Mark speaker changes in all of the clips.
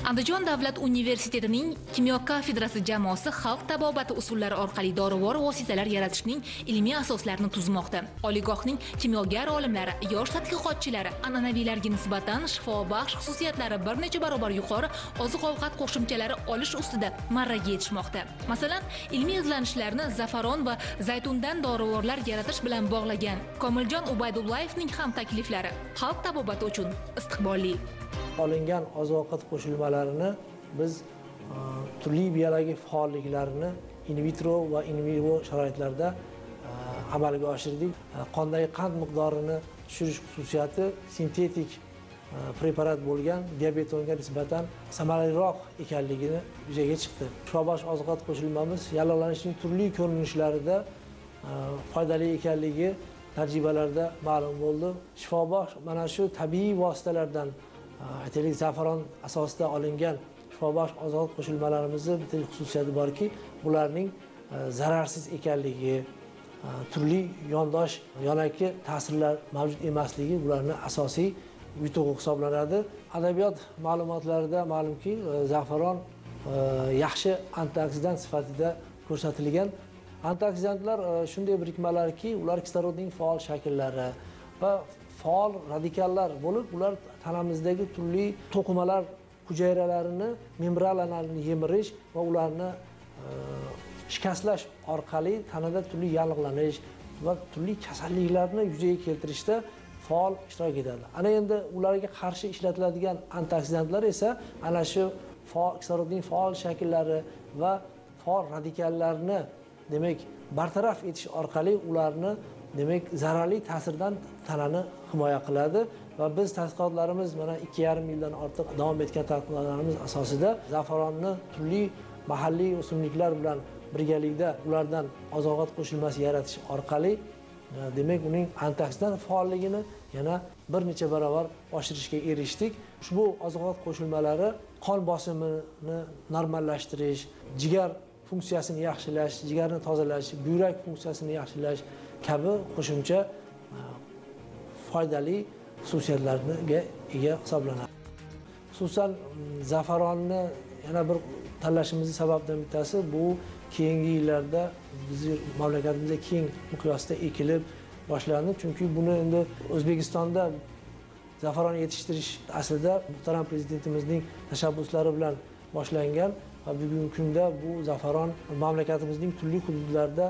Speaker 1: Andijon davlat universitetining kimyo kafedrasi jamoasi xalq tabobati usullari orqali dorivor vositalar yaratishning ilmiy asoslarini tuzmoqda. Oliygohning kimyogar olimlari, yosh tadqiqotchilari an'anaviylarga nisbatan shifobaxsh xususiyatlari bir necha barobar yuqori oziq-ovqat qo'shimchalari olish ustida marraga yetishmoqda. Masalan, ilmiy izlanishlarni zafaron va zaytundan dorivorlar yaratish bilan bog'lagan Komiljon Ubaydullayevning ham takliflari xalq tabobati uchun istiqbolli.
Speaker 2: Olingan oziq-ovqat qo'shilmalarini biz turli biologik faolliklarni in vitro va in vivo sharoitlarda amalga oshirdik. Qondagi qand miqdorini tushirish xususiyati sintetik preparat bo'lgan diabetonga nisbatan samaraliroq ekanligini yuzaga chiqdi. Shifobaxsh oziq-ovqat qo'shilmamiz yallig'lanishning turli ko'rinishlarida foydali ekanligi tajribalarda ma'lum bo'ldi. Shifobaxsh mana shu tabiiy vositalardan aytaylik zafaron asosida olingan shifobaxsh oziq-ovqat qo'shilmalarimizning bitta xususiyati borki, bularning zararsiz ekanligi, turli yondosh yonaki ta'sirlar mavjud emasligi bularning asosiy yutug'i hisoblanadi. Adabiyot ma'lumotlarida ma'lumki, zafaron yaxshi antioksidant sifatida ko'rsatilgan. Antioksidantlar shunday birikmalarki, ular kislorodning faol shakllari va faol radikallar bo'lib, ular tanamizdagi turli to'qimalar hujayralarini, membranalarni yemirish va ularni shikastlash orqali tanada turli yallig'lanish va turli kasalliklarni yuzaga keltirishda faol ishtirok etadi. Ana endi ularga qarshi ishlatiladigan antioksidantlar esa ana shu kislorodning faol shakllari va faol radikallarni demak bartaraf etish orqali ularni demak zararli ta'sirdan tanani himoya qiladi va biz tadqiqotlarimiz mana 2,5 yildan ortiq davom etgan tadqiqotlarimiz asosida zafaronni turli mahalliy o'simliklar bilan birgalikda ulardan oziq-ovqat qo'shilmasi yaratish orqali demak uning antioksidant faolligini yana bir necha barobar oshirishga erishdik. Ushbu oziq-ovqat qo'shilmalari qon bosimini normallashtirish, jigar funksiyasini yaxshilash, jigarni tozalash, buyrak funksiyasini yaxshilash kabi qo'shimcha foydali xususiyatlarga ega hisoblanadi. Xususan zafaronni yana bir tanlashimizning sababidan bittasi bu keyingi yillarda bizning mamlakatimizda keng miqyosda ekilib boshlandi. Chunki buni endi O'zbekistonda zafaron yetishtirish aslida muhtaram prezidentimizning tashabbuslari bilan boshlangan va bugungi kunda bu zafaron mamlakatimizning turli hududlarida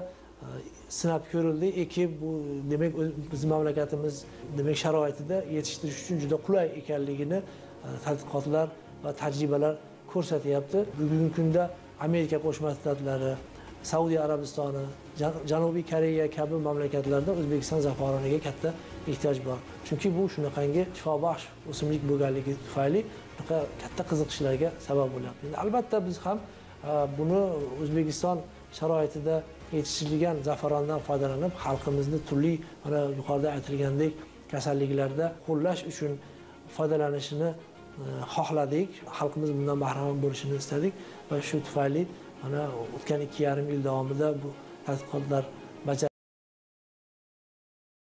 Speaker 2: sinab ko'rildi, ekib bu demak bizning mamlakatimiz demak sharoitida yetishtirish uchun juda qulay ekanligini tadqiqotlar va tajribalar ko'rsatyapti. Bugungi kunda Amerika Qo'shma Shtatlari, Saudiya Arabistoni, Janubiy Koreya kabi mamlakatlarda O'zbekiston zafaroniga katta ehtiyoj bor. Chunki bu shunaqangi shifobaxsh o'simlik bo'lganligi tufayli katta qiziqishlarga sabab bo'lyapti. Albatta biz ham buni O'zbekiston sharoitida yetishtirilgan zafarondan foydalanib, xalqimizni turli mana yuqorida aytilgandek kasalliklarda qo'llash uchun foydalanishini xohladik. Xalqimiz bundan bahramand bo'lishini istadik va shu tufayli mana o'tgan 2,5 yil davomida bu tadqiqotlar